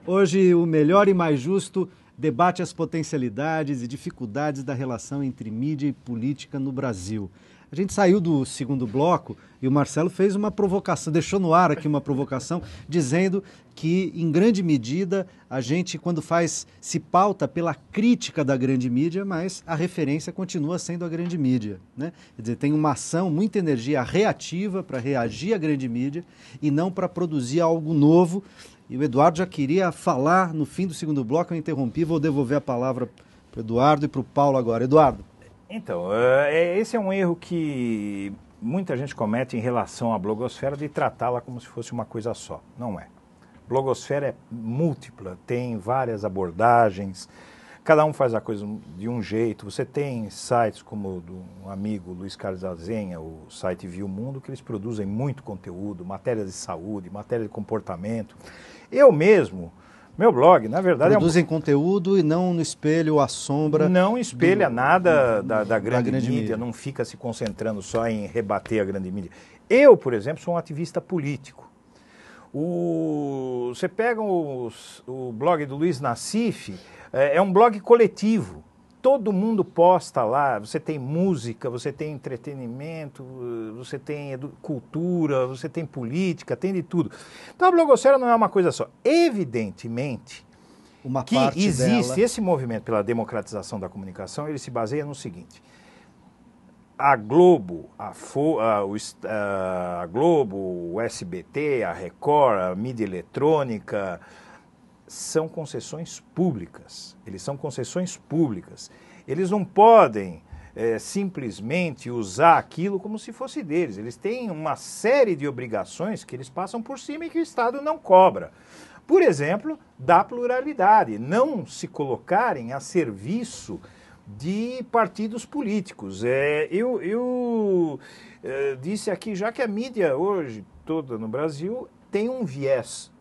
Hoje, o melhor e mais justo debate as potencialidades e dificuldades da relação entre mídia e política no Brasil. A gente saiu do segundo bloco e o Marcelo fez uma provocação, deixou no ar aqui uma provocação, dizendo que, em grande medida, a gente, quando se pauta pela crítica da grande mídia, mas a referência continua sendo a grande mídia, né? Quer dizer, tem uma ação, muita energia reativa para reagir à grande mídia e não para produzir algo novo. E o Eduardo já queria falar no fim do segundo bloco, eu interrompi, vou devolver a palavra para o Eduardo e para o Paulo agora. Eduardo. Então, esse é um erro que muita gente comete em relação à blogosfera, de tratá-la como se fosse uma coisa só. Não é. Blogosfera é múltipla, tem várias abordagens, cada um faz a coisa de um jeito. Você tem sites como o do amigo Luiz Carlos Azenha, o site Viu Mundo, que eles produzem muito conteúdo, matérias de saúde, matéria de comportamento. Eu mesmo... Meu blog, na verdade, produzem conteúdo e não no espelho, a sombra... Não espelha nada da grande mídia, não fica se concentrando só em rebater a grande mídia. Eu, por exemplo, sou um ativista político. Você pega o blog do Luiz Nassif, é um blog coletivo. Todo mundo posta lá, você tem música, você tem entretenimento, você tem cultura, você tem política, tem de tudo. Então a blogosfera não é uma coisa só. Evidentemente que existe esse movimento pela democratização da comunicação, ele se baseia no seguinte: a Globo, a Globo, o SBT, a Record, a mídia eletrônica... são concessões públicas, eles são concessões públicas. Eles não podem simplesmente usar aquilo como se fosse deles. Eles têm uma série de obrigações que eles passam por cima e que o Estado não cobra. Por exemplo, da pluralidade, não se colocarem a serviço de partidos políticos. Eu disse aqui já que a mídia hoje toda no Brasil tem um viés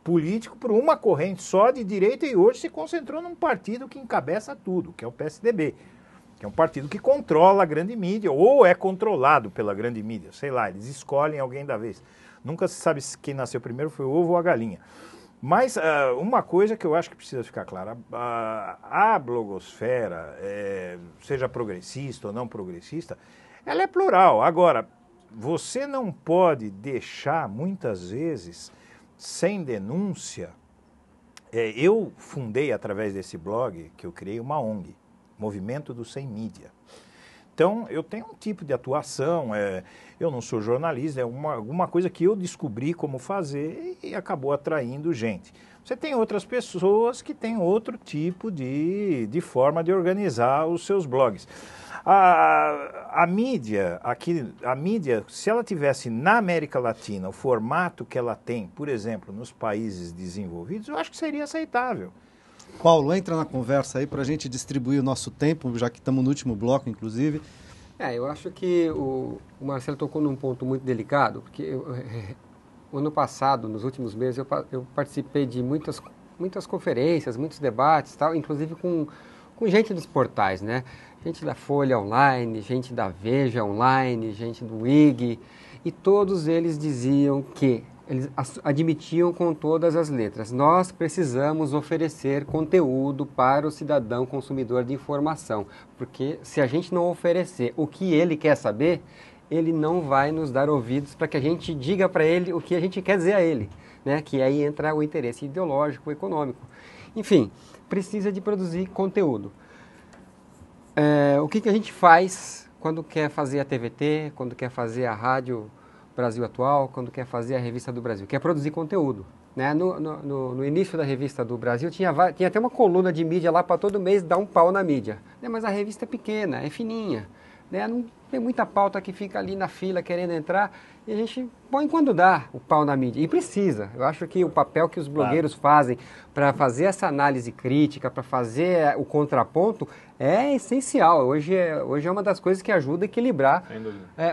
político por uma corrente só de direita e hoje se concentrou num partido que encabeça tudo, que é o PSDB, que é um partido que controla a grande mídia ou é controlado pela grande mídia, sei lá, eles escolhem alguém da vez. Nunca se sabe se quem nasceu primeiro foi o ovo ou a galinha. Mas uma coisa que eu acho que precisa ficar clara, a blogosfera, seja progressista ou não progressista, ela é plural. Agora, você não pode deixar muitas vezes... sem denúncia. Eu fundei, através desse blog, que eu criei, uma ONG, Movimento do Sem Mídia. Então, eu tenho um tipo de atuação, eu não sou jornalista, é alguma coisa que eu descobri como fazer e acabou atraindo gente. Você tem outras pessoas que têm outro tipo de forma de organizar os seus blogs. A mídia, se ela tivesse na América Latina o formato que ela tem, por exemplo, nos países desenvolvidos, eu acho que seria aceitável. Paulo, entra na conversa aí para a gente distribuir o nosso tempo, já que estamos no último bloco, inclusive. Eu acho que o Marcelo tocou num ponto muito delicado, porque o ano passado, nos últimos meses, eu participei de muitas conferências, muitos debates, tal, inclusive com gente dos portais, né? Gente da Folha Online, gente da Veja Online, gente do IG, e todos eles diziam que, eles admitiam com todas as letras, nós precisamos oferecer conteúdo para o cidadão consumidor de informação, porque se a gente não oferecer o que ele quer saber, ele não vai nos dar ouvidos para que a gente diga para ele o que a gente quer dizer a ele, né? Que aí entra o interesse ideológico, econômico. Enfim, precisa de produzir conteúdo. O que a gente faz quando quer fazer a TVT, quando quer fazer a Rádio Brasil Atual, quando quer fazer a Revista do Brasil? Quer produzir conteúdo, né? No início da Revista do Brasil tinha até uma coluna de mídia lá para todo mês dar um pau na mídia, né? Mas a revista é pequena, é fininha, né? Não tem muita pauta que fica ali na fila querendo entrar e a gente põe quando dá o pau na mídia. E precisa. Eu acho que o papel que os blogueiros fazem para fazer essa análise crítica, para fazer o contraponto, é essencial. Hoje é uma das coisas que ajuda a equilibrar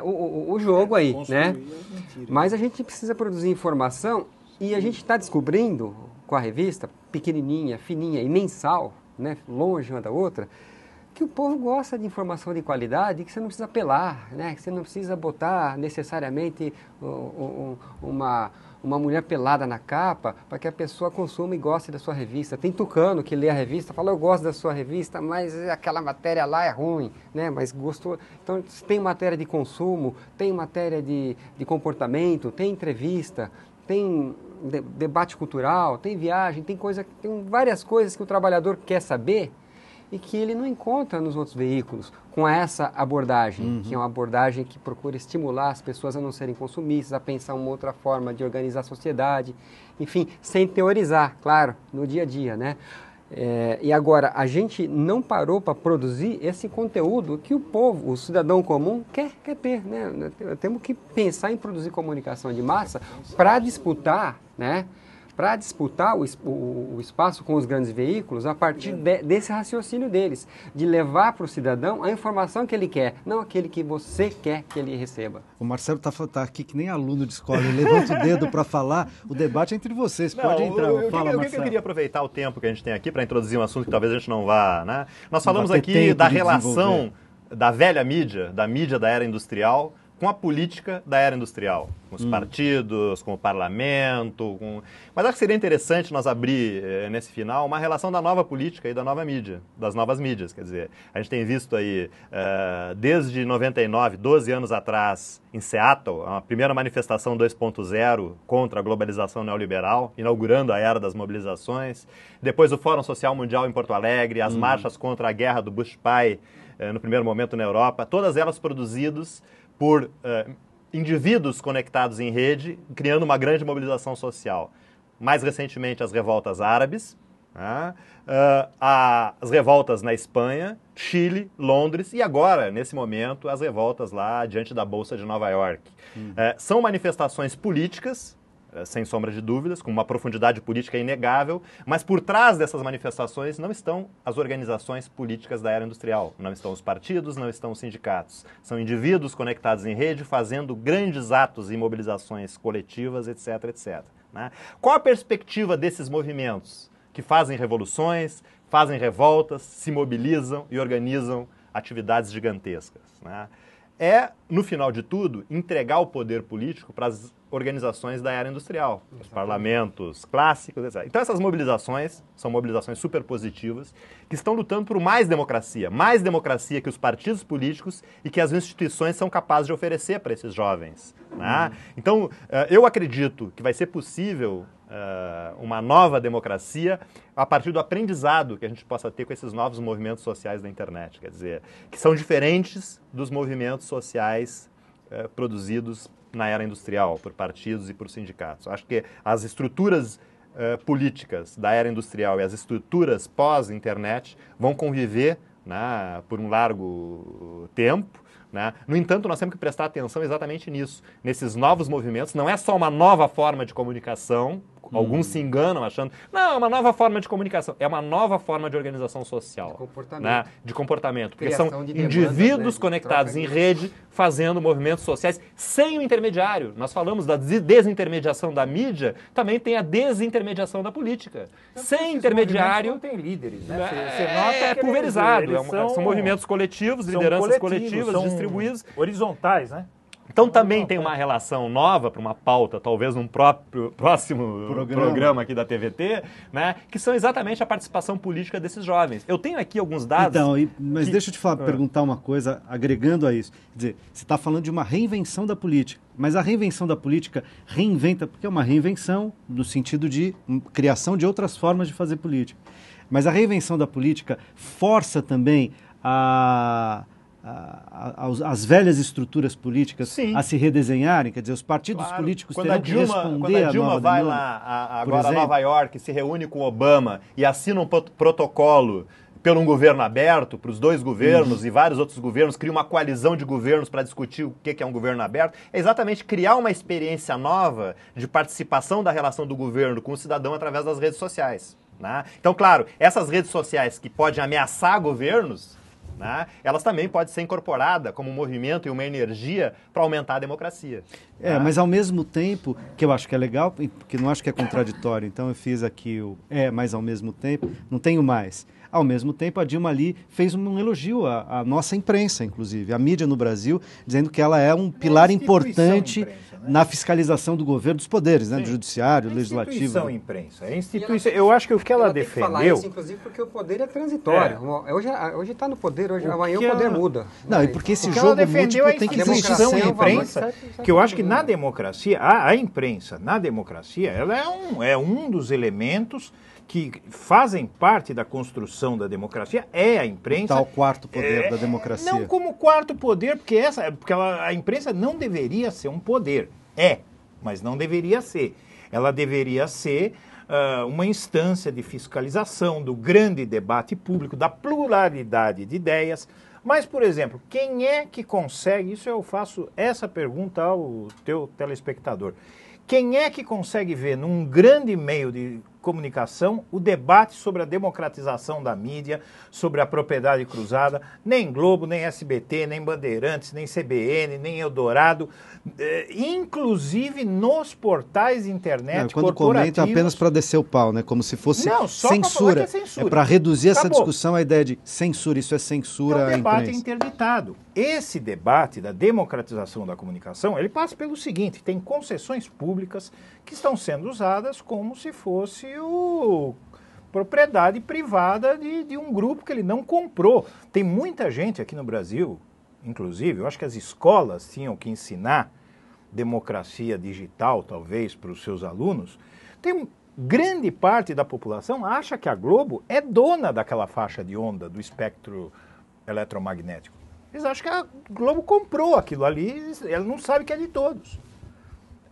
o jogo aí, né? Mas a gente precisa produzir informação e a gente está descobrindo, com a revista, pequenininha, fininha e mensal, né? Longe uma da outra, que o povo gosta de informação de qualidade, que você não precisa apelar, né? Que você não precisa botar necessariamente uma mulher pelada na capa para que a pessoa consuma e goste da sua revista. Tem tucano que lê a revista, fala, eu gosto da sua revista, mas aquela matéria lá é ruim, né? Mas gostou. Então, tem matéria de consumo, tem matéria de comportamento, tem entrevista, tem debate cultural, tem viagem, tem várias coisas que o trabalhador quer saber e que ele não encontra nos outros veículos com essa abordagem, que é uma abordagem que procura estimular as pessoas a não serem consumistas, a pensar uma outra forma de organizar a sociedade, enfim, sem teorizar, claro, no dia a dia, né? E agora, a gente não parou para produzir esse conteúdo que o povo, o cidadão comum, quer ter, né? Temos que pensar em produzir comunicação de massa para disputar, né? Para disputar o espaço com os grandes veículos a partir desse raciocínio deles, de levar para o cidadão a informação que ele quer, não aquele que você quer que ele receba. O Marcelo tá aqui que nem aluno de escola, ele levanta o dedo para falar, o debate é entre vocês, pode entrar. Eu queria aproveitar o tempo que a gente tem aqui para introduzir um assunto que talvez a gente não vá, né? Nós falamos aqui da relação da velha mídia, da mídia da era industrial, com a política da era industrial, com os partidos, com o parlamento. Mas acho que seria interessante nós abrir, nesse final, uma relação da nova política e da nova mídia, das novas mídias. Quer dizer, a gente tem visto aí, desde 99, 12 anos atrás, em Seattle, a primeira manifestação 2.0 contra a globalização neoliberal, inaugurando a era das mobilizações. Depois o Fórum Social Mundial em Porto Alegre, as marchas contra a guerra do Bush Pai, no primeiro momento na Europa, todas elas produzidas por indivíduos conectados em rede, criando uma grande mobilização social. Mais recentemente, as revoltas árabes, as revoltas na Espanha, Chile, Londres e agora, nesse momento, as revoltas lá diante da Bolsa de Nova York. São manifestações políticas, sem sombra de dúvidas, com uma profundidade política inegável, mas por trás dessas manifestações não estão as organizações políticas da era industrial, não estão os partidos, não estão os sindicatos. São indivíduos conectados em rede, fazendo grandes atos e mobilizações coletivas, etc, etc. Né? Qual a perspectiva desses movimentos que fazem revoluções, fazem revoltas, se mobilizam e organizam atividades gigantescas? Né? É, no final de tudo, entregar o poder político para as organizações da era industrial, os parlamentos clássicos, etc. Então essas mobilizações são mobilizações super positivas que estão lutando por mais democracia que os partidos políticos e que as instituições são capazes de oferecer para esses jovens. Né? Então, eu acredito que vai ser possível uma nova democracia a partir do aprendizado que a gente possa ter com esses novos movimentos sociais da internet, quer dizer, que são diferentes dos movimentos sociais produzidos na era industrial, por partidos e por sindicatos. Acho que as estruturas políticas da era industrial e as estruturas pós-internet vão conviver, né, por um largo tempo. Né? No entanto, nós temos que prestar atenção exatamente nisso, nesses novos movimentos. Não é só uma nova forma de comunicação, alguns se enganam achando, não, é uma nova forma de comunicação, é uma nova forma de organização social. De comportamento. Né? De comportamento, porque são indivíduos conectados em rede, fazendo movimentos sociais sem o intermediário. Nós falamos da desintermediação da mídia, também tem a desintermediação da política. Então, sem intermediário... Não tem líderes, né? Você nota que pulverizado. São movimentos coletivos, lideranças coletivas, distribuídos. Horizontais, né? Então também tem uma relação nova para uma pauta, talvez num próximo programa aqui da TVT, né, que são exatamente a participação política desses jovens. Eu tenho aqui alguns dados... Então, mas deixa eu te perguntar uma coisa, agregando a isso. Quer dizer, você está falando de uma reinvenção da política, mas a reinvenção da política reinventa, porque é uma reinvenção no sentido de criação de outras formas de fazer política. Mas a reinvenção da política força também as velhas estruturas políticas Sim. a se redesenharem, quer dizer, os partidos políticos terão que responder quando a Dilma vai lá agora a Nova York, se reúne com Obama e assina um protocolo pelo um governo aberto, para os dois governos e vários outros governos, cria uma coalizão de governos para discutir o que é um governo aberto, é exatamente criar uma experiência nova de participação da relação do governo com o cidadão através das redes sociais. Né? Então, claro, essas redes sociais que podem ameaçar governos, né, elas também podem ser incorporadas como um movimento e uma energia para aumentar a democracia. Mas ao mesmo tempo, que eu acho que é legal, porque não acho que é contraditório, então eu fiz aqui mas ao mesmo tempo, não tenho mais. Ao mesmo tempo, a Dilma ali fez um elogio à nossa imprensa, inclusive, à mídia no Brasil, dizendo que ela é um pilar importante imprensa, né? na fiscalização do governo, dos poderes, né? Do judiciário, do legislativo. Instituição imprensa. É instituição. Eu acho que o que ela defendeu... falar isso, inclusive, porque o poder é transitório. Hoje está no poder, amanhã o poder muda. Não, e porque esse O que ela jogo defendeu múltiplo é tem que a existir instituição sempre. imprensa, que eu acho que na democracia, a imprensa, na democracia, ela é um dos elementos que fazem parte da construção da democracia, é a imprensa. Está o quarto poder da democracia. Não como quarto poder, porque a imprensa não deveria ser um poder. Mas não deveria ser. Ela deveria ser uma instância de fiscalização do grande debate público, da pluralidade de ideias. Mas, por exemplo, quem é que consegue, isso eu faço essa pergunta ao teu telespectador, quem é que consegue ver num grande meio de comunicação o debate sobre a democratização da mídia, sobre a propriedade cruzada? Nem Globo, nem SBT, nem Bandeirantes, nem CBN, nem Eldorado, inclusive nos portais de internet quando comenta apenas para descer o pau, né? Como se fosse censura. É censura. É para reduzir essa Acabou. discussão à ideia de censura, isso é censura É um à debate imprensa. interditado. Esse debate da democratização da comunicação, ele passa pelo seguinte, tem concessões públicas que estão sendo usadas como se fosse propriedade privada de um grupo que ele não comprou. Tem muita gente aqui no Brasil, inclusive, eu acho que as escolas tinham que ensinar democracia digital, talvez, para os seus alunos. Tem grande parte da população acha que a Globo é dona daquela faixa de onda do espectro eletromagnético. Eles acham que a Globo comprou aquilo ali, ela não sabe que é de todos.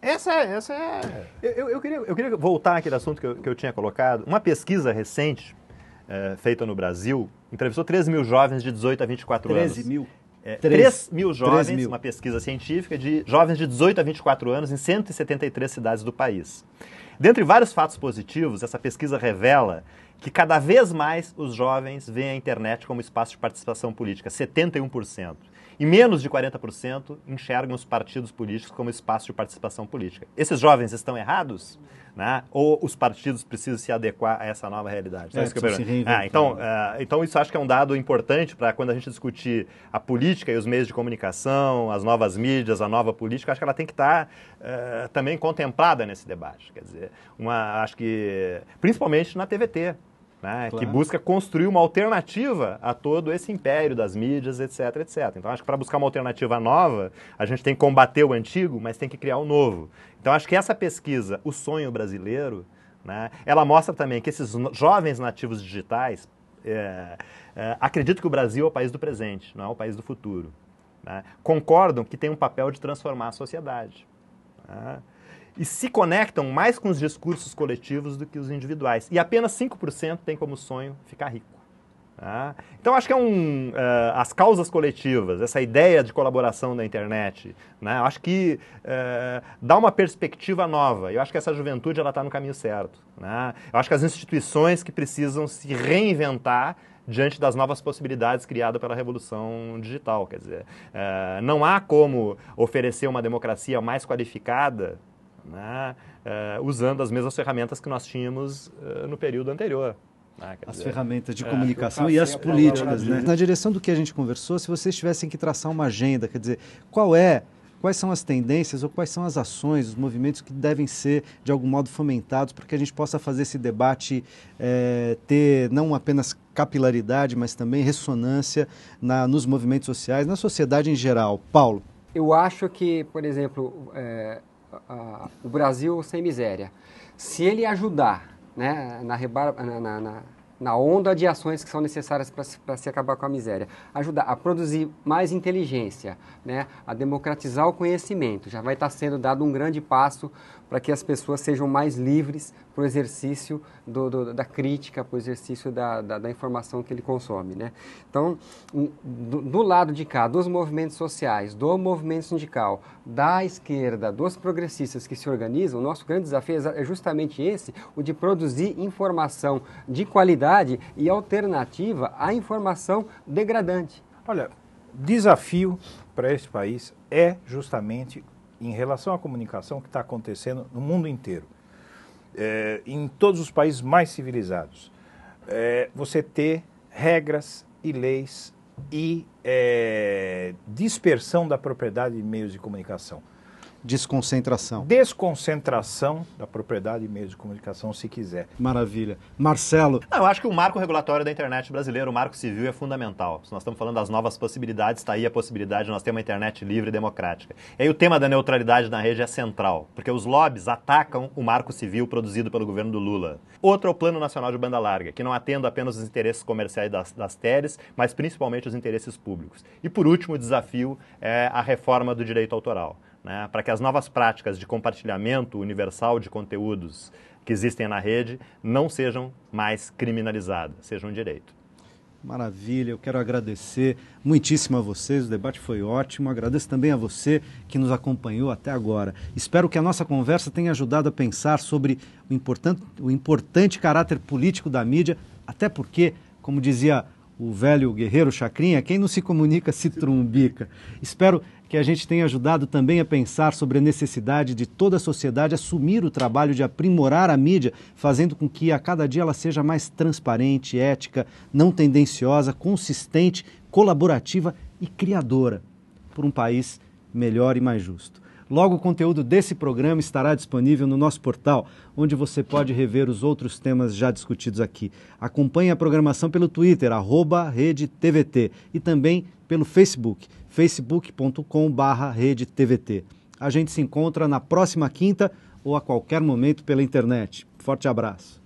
Essa é... Eu queria voltar àquele assunto que eu tinha colocado. Uma pesquisa recente, feita no Brasil, entrevistou 13 mil jovens de 18 a 24 anos. 13 mil? 3 mil jovens, 3 mil. uma pesquisa científica de jovens de 18 a 24 anos em 173 cidades do país. Dentre vários fatos positivos, essa pesquisa revela que cada vez mais os jovens veem a internet como espaço de participação política, 71%. E menos de 40% enxergam os partidos políticos como espaço de participação política. Esses jovens estão errados? Né? Ou os partidos precisam se adequar a essa nova realidade? Então, então isso acho que é um dado importante para quando a gente discutir a política e os meios de comunicação, as novas mídias, a nova política, acho que ela tem que estar também contemplada nesse debate. Quer dizer, acho que principalmente na TVT. Né, claro. Que busca construir uma alternativa a todo esse império das mídias, etc, etc. Então, acho que para buscar uma alternativa nova, a gente tem que combater o antigo, mas tem que criar o novo. Então, acho que essa pesquisa, O Sonho Brasileiro, né, ela mostra também que esses jovens nativos digitais acreditam que o Brasil é o país do presente, não é o país do futuro. Né? Concordam que tem um papel de transformar a sociedade. Né? E se conectam mais com os discursos coletivos do que os individuais. E apenas 5% tem como sonho ficar rico. Tá? Então, acho que as causas coletivas, essa ideia de colaboração da internet, né? Acho que dá uma perspectiva nova. Eu acho que essa juventude está no caminho certo. Né? Eu acho que as instituições que precisam se reinventar diante das novas possibilidades criadas pela revolução digital. Quer dizer, não há como oferecer uma democracia mais qualificada, né, usando as mesmas ferramentas que nós tínhamos no período anterior. As ferramentas de comunicação e as políticas. Né? Na direção do que a gente conversou, se vocês tivessem que traçar uma agenda, quer dizer, quais são as tendências ou quais são as ações, os movimentos que devem ser, de algum modo, fomentados para que a gente possa fazer esse debate ter não apenas capilaridade, mas também ressonância nos movimentos sociais, na sociedade em geral. Paulo? Eu acho que, por exemplo, o Brasil Sem Miséria, se ele ajudar, né, na onda de ações que são necessárias para se acabar com a miséria, ajudar a produzir mais inteligência, né, a democratizar o conhecimento, já vai estar sendo dado um grande passo para que as pessoas sejam mais livres para o exercício da crítica, para o exercício da informação que ele consome. Né? Então, do lado de cá, dos movimentos sociais, do movimento sindical, da esquerda, dos progressistas que se organizam, o nosso grande desafio é justamente esse, o de produzir informação de qualidade e alternativa à informação degradante. Olha, desafio para esse país é justamente em relação à comunicação que está acontecendo no mundo inteiro, em todos os países mais civilizados. Você ter regras e leis e dispersão da propriedade de meios de comunicação. Desconcentração. Desconcentração da propriedade de meios de comunicação, se quiser. Maravilha. Marcelo. Eu acho que o marco regulatório da internet brasileira, o marco civil, é fundamental. Se nós estamos falando das novas possibilidades, está aí a possibilidade de nós ter uma internet livre e democrática. E aí o tema da neutralidade na rede é central, porque os lobbies atacam o marco civil produzido pelo governo do Lula. Outro é o Plano Nacional de Banda Larga, que não atende apenas os interesses comerciais das teles, mas principalmente os interesses públicos. E por último, o desafio é a reforma do direito autoral, né, para que as novas práticas de compartilhamento universal de conteúdos que existem na rede não sejam mais criminalizadas, sejam um direito. Maravilha, eu quero agradecer muitíssimo a vocês, o debate foi ótimo, agradeço também a você que nos acompanhou até agora. Espero que a nossa conversa tenha ajudado a pensar sobre o importante caráter político da mídia, até porque, como dizia o velho guerreiro Chacrinha, quem não se comunica se trumbica. Espero que a gente tenha ajudado também a pensar sobre a necessidade de toda a sociedade assumir o trabalho de aprimorar a mídia, fazendo com que a cada dia ela seja mais transparente, ética, não tendenciosa, consistente, colaborativa e criadora por um país melhor e mais justo. Logo, o conteúdo desse programa estará disponível no nosso portal, onde você pode rever os outros temas já discutidos aqui. Acompanhe a programação pelo Twitter, @RedeTVT, e também pelo Facebook, facebook.com/RedeTVT. A gente se encontra na próxima quinta ou a qualquer momento pela internet. Forte abraço.